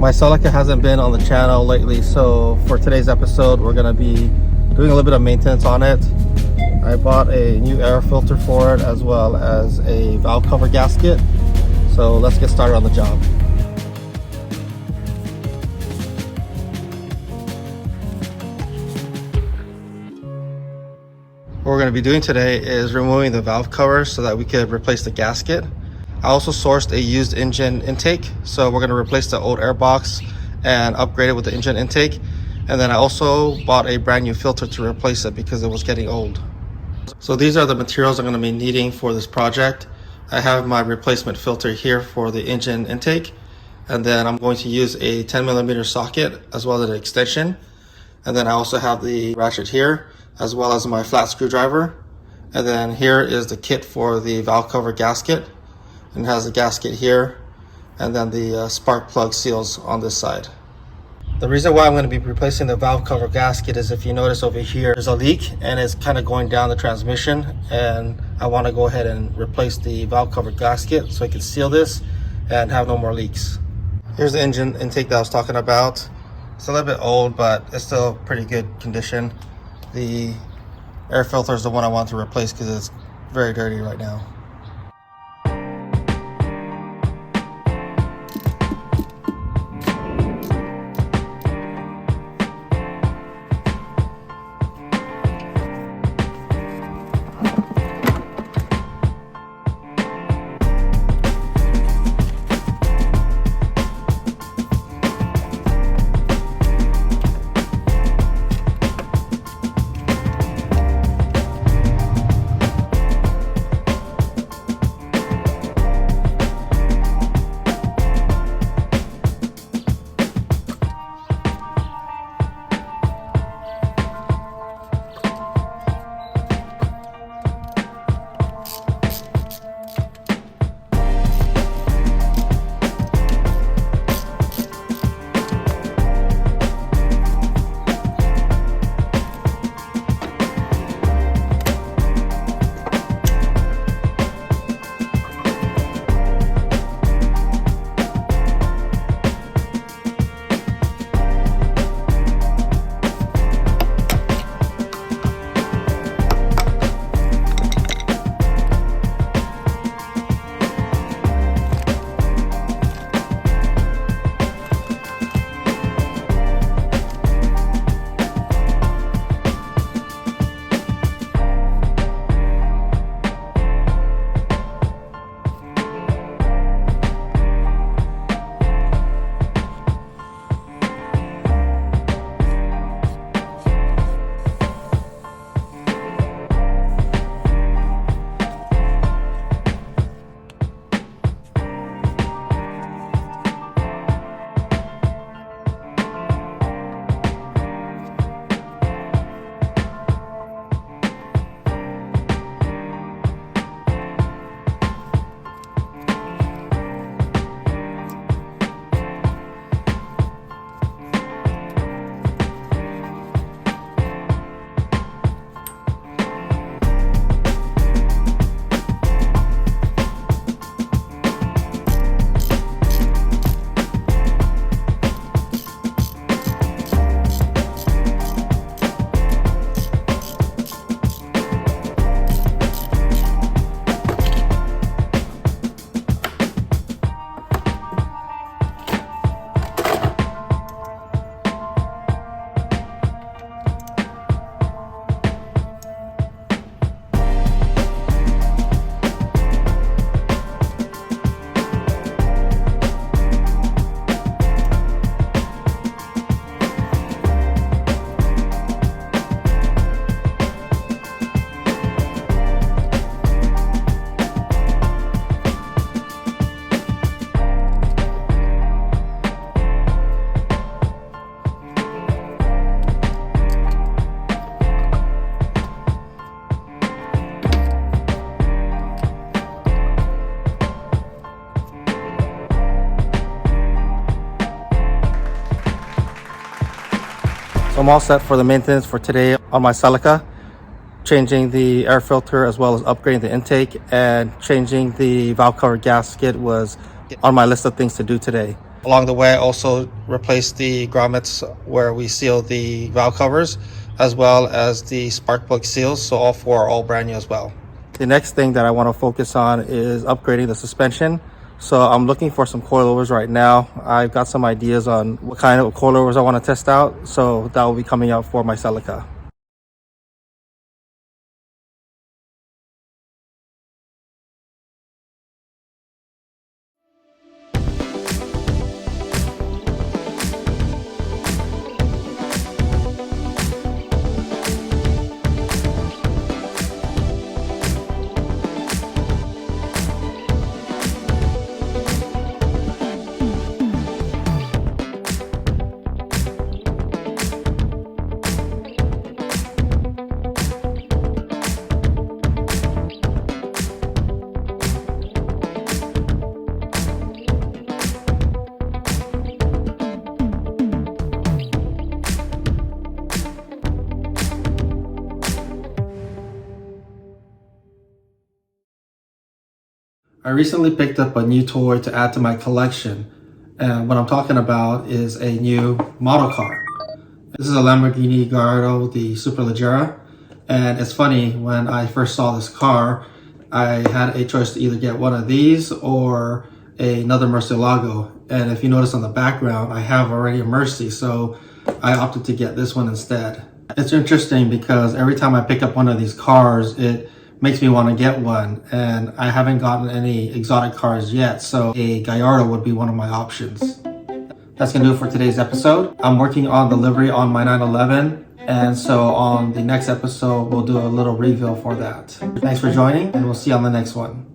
My Celica hasn't been on the channel lately, so for today's episode we're going to be doing a little bit of maintenance on it. I bought a new air filter for it as well as a valve cover gasket. So let's get started on the job. What we're going to be doing today is removing the valve cover so that we could replace the gasket. I also sourced a used Injen Intake, so we're going to replace the old air box and upgrade it with the Injen Intake. And then I also bought a brand new filter to replace it because it was getting old. So these are the materials I'm going to be needing for this project. I have my replacement filter here for the Injen Intake, and then I'm going to use a 10mm socket as well as an extension. And then I also have the ratchet here as well as my flat screwdriver. And then here is the kit for the valve cover gasket, and it has a gasket here and then the spark plug seals on this side. The reason why I'm going to be replacing the valve cover gasket is if you notice over here there's a leak and it's kind of going down the transmission, and I want to go ahead and replace the valve cover gasket so I can seal this and have no more leaks. Here's the Injen Intake that I was talking about. It's a little bit old, but it's still pretty good condition. The air filter is the one I want to replace because it's very dirty right now. So I'm all set for the maintenance for today on my Celica, changing the air filter as well as upgrading the intake, and changing the valve cover gasket was on my list of things to do today. Along the way, I also replaced the grommets where we seal the valve covers, as well as the spark plug seals. So all four are all brand new as well. The next thing that I want to focus on is upgrading the suspension. So I'm looking for some coilovers right now. I've got some ideas on what kind of coilovers I want to test out. So that will be coming out for my Celica. I recently picked up a new toy to add to my collection, and what I'm talking about is a new model car. This is a Lamborghini Gallardo, the Superleggera, and it's funny, when I first saw this car, I had a choice to either get one of these or another Murcielago, and if you notice on the background, I have already a Mercy, so I opted to get this one instead. It's interesting because every time I pick up one of these cars, it makes me want to get one, and I haven't gotten any exotic cars yet, so a Gallardo would be one of my options. That's gonna do it for today's episode. I'm working on the livery on my 911, and so on the next episode we'll do a little reveal for that. Thanks for joining, and we'll see you on the next one.